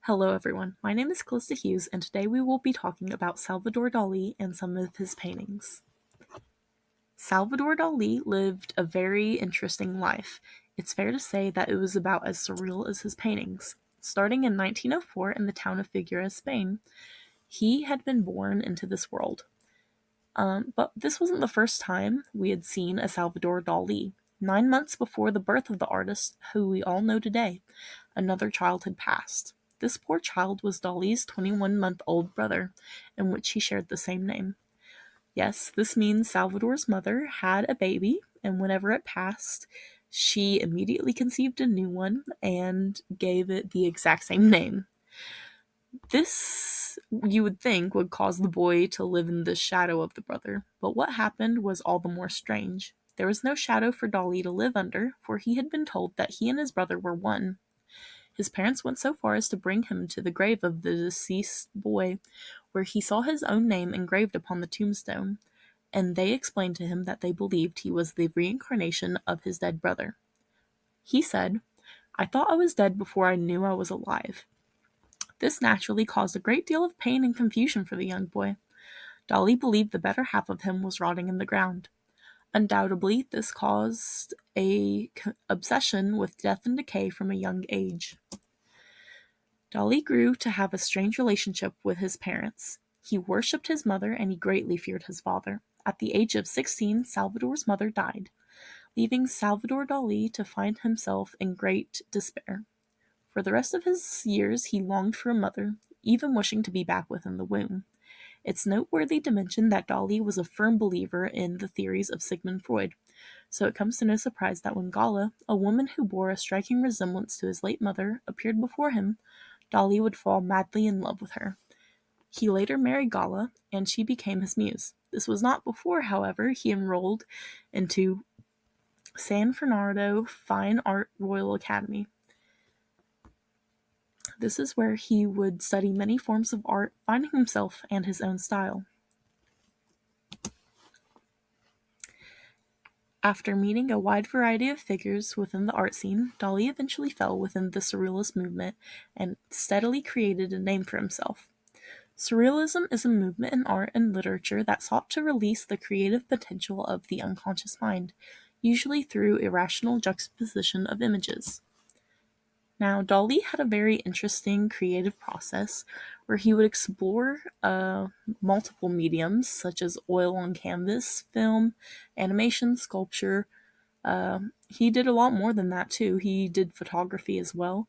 Hello everyone, my name is Calista Hughes and today we will be talking about Salvador Dali and some of his paintings. Salvador Dali lived a very interesting life. It's fair to say that it was about as surreal as his paintings. Starting in 1904 in the town of Figueres, Spain, he had been born into this world. But this wasn't the first time we had seen a Salvador Dali. 9 months before the birth of the artist, who we all know today, another child had passed. This poor child was Dali's 21-month-old brother, in which he shared the same name. Yes, this means Salvador's mother had a baby, and whenever it passed, she immediately conceived a new one and gave it the exact same name. This, you would think, would cause the boy to live in the shadow of the brother, but what happened was all the more strange. There was no shadow for Dali to live under, for he had been told that he and his brother were one. His parents went so far as to bring him to the grave of the deceased boy, where he saw his own name engraved upon the tombstone, and they explained to him that they believed he was the reincarnation of his dead brother. He said, "I thought I was dead before I knew I was alive." This naturally caused a great deal of pain and confusion for the young boy. Dali believed the better half of him was rotting in the ground. Undoubtedly, this caused a obsession with death and decay from a young age. Dali grew to have a strange relationship with his parents. He worshipped his mother and he greatly feared his father. At the age of 16, Salvador's mother died, leaving Salvador Dali to find himself in great despair. For the rest of his years, he longed for a mother, even wishing to be back within the womb. It's noteworthy to mention that Dali was a firm believer in the theories of Sigmund Freud, so it comes to no surprise that when Gala, a woman who bore a striking resemblance to his late mother, appeared before him, Dali would fall madly in love with her. He later married Gala, and she became his muse. This was not before, however, he enrolled into San Fernando Fine Art Royal Academy. This is where he would study many forms of art, finding himself and his own style. After meeting a wide variety of figures within the art scene, Dali eventually fell within the Surrealist movement and steadily created a name for himself. Surrealism is a movement in art and literature that sought to release the creative potential of the unconscious mind, usually through irrational juxtaposition of images. Now, Dali had a very interesting creative process where he would explore multiple mediums such as oil on canvas, film, animation, sculpture. He did a lot more than that too. He did photography as well,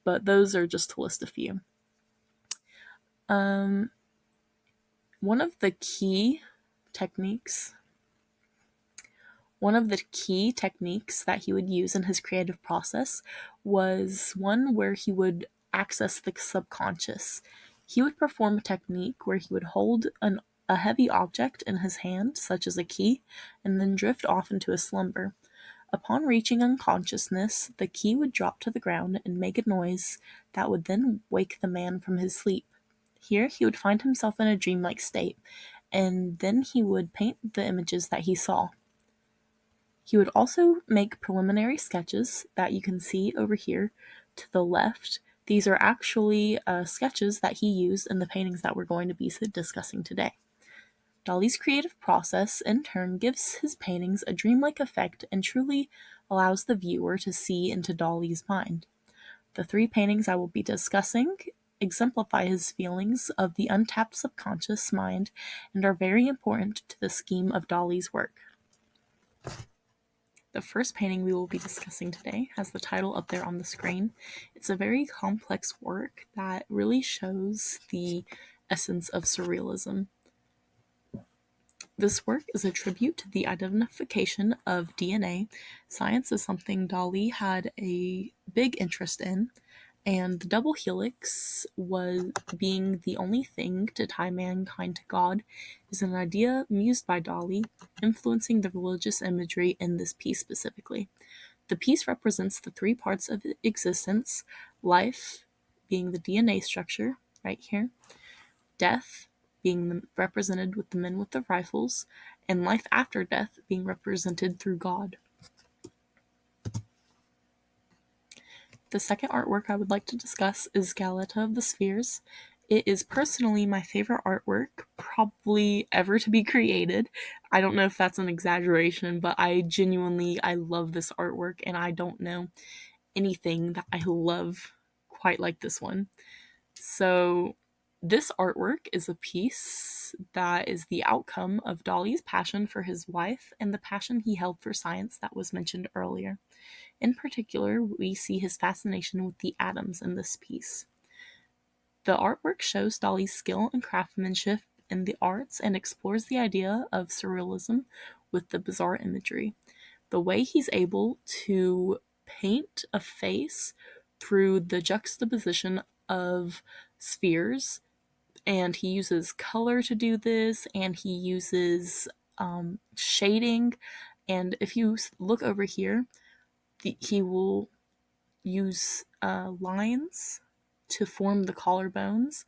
but those are just to list a few. Um, one of the key techniques that he would use in his creative process was one where he would access the subconscious. He would perform a technique where he would hold a heavy object in his hand, such as a key, and then drift off into a slumber. Upon reaching unconsciousness, the key would drop to the ground and make a noise that would then wake the man from his sleep. Here he would find himself in a dreamlike state, and then he would paint the images that he saw. He would also make preliminary sketches that you can see over here to the left. These are actually sketches that he used in the paintings that we're going to be discussing today. Dali's creative process, in turn, gives his paintings a dreamlike effect and truly allows the viewer to see into Dali's mind. The three paintings I will be discussing exemplify his feelings of the untapped subconscious mind and are very important to the scheme of Dali's work. The first painting we will be discussing today has the title up there on the screen. It's a very complex work that really shows the essence of surrealism. This work is a tribute to the identification of DNA. Science is something Dali had a big interest in, and the double helix was being the only thing to tie mankind to God is an idea mused by Dali, influencing the religious imagery in this piece specifically. The piece represents the three parts of existence: life, being the DNA structure, right here, death, being represented with the men with the rifles, and life after death being represented through God. The second artwork I would like to discuss is Galata of the Spheres. It is personally my favorite artwork, probably ever to be created. I don't know if that's an exaggeration, but I love this artwork, and I don't know anything that I love quite like this one. So, this artwork is a piece that is the outcome of Dali's passion for his wife and the passion he held for science that was mentioned earlier. In particular, we see his fascination with the atoms in this piece. The artwork shows Dali's skill and craftsmanship in the arts and explores the idea of surrealism with the bizarre imagery. The way he's able to paint a face through the juxtaposition of spheres, and he uses color to do this, and he uses shading. And if you look over here, he will use lines to form the collarbones,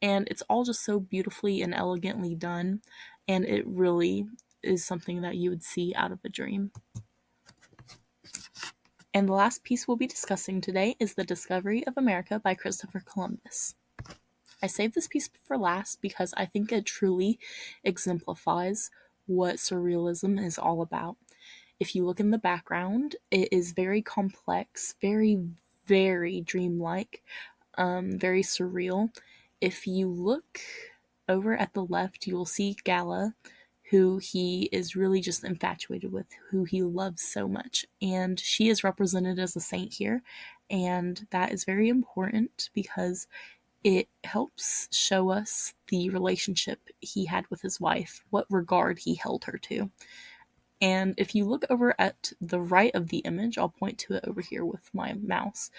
and it's all just so beautifully and elegantly done, and it really is something that you would see out of a dream. And the last piece we'll be discussing today is The Discovery of America by Christopher Columbus. I saved this piece for last because I think it truly exemplifies what surrealism is all about. If you look in the background, it is very complex, very, very dreamlike, very surreal. If you look over at the left, you will see Gala, who he is really just infatuated with, who he loves so much. And she is represented as a saint here. And that is very important because it helps show us the relationship he had with his wife, what regard he held her to. And if you look over at the right of the image, I'll point to it over here with my mouse.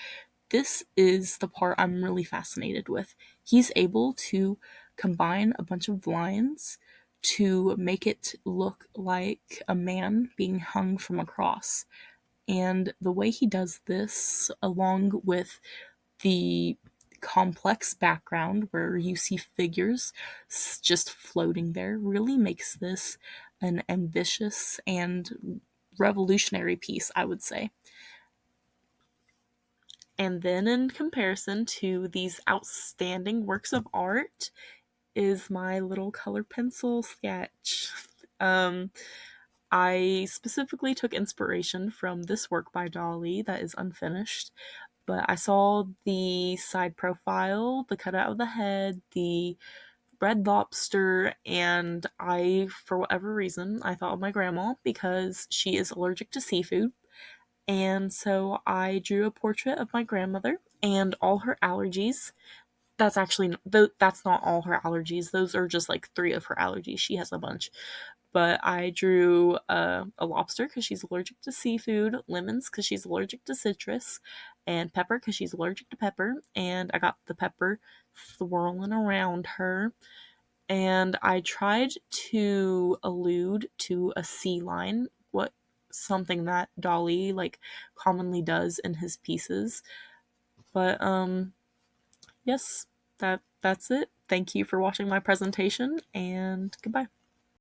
This is the part I'm really fascinated with. He's able to combine a bunch of lines to make it look like a man being hung from a cross. And the way he does this, along with the complex background where you see figures just floating there, really makes this an ambitious and revolutionary piece, I would say. And then, in comparison to these outstanding works of art, is my little color pencil sketch. Um, I specifically took inspiration from this work by Dali that is unfinished, but I saw the side profile, the cutout of the head, the red lobster, and for whatever reason, I thought of my grandma because she is allergic to seafood. And so I drew a portrait of my grandmother and all her allergies. That's not all her allergies. Those are just like 3 of her allergies. She has a bunch. But I drew a lobster because she's allergic to seafood, lemons because she's allergic to citrus, and pepper because she's allergic to pepper. And I got the pepper swirling around her. And I tried to allude to a sea lion, something that Dali like commonly does in his pieces. But yes, that's it. Thank you for watching my presentation, and goodbye.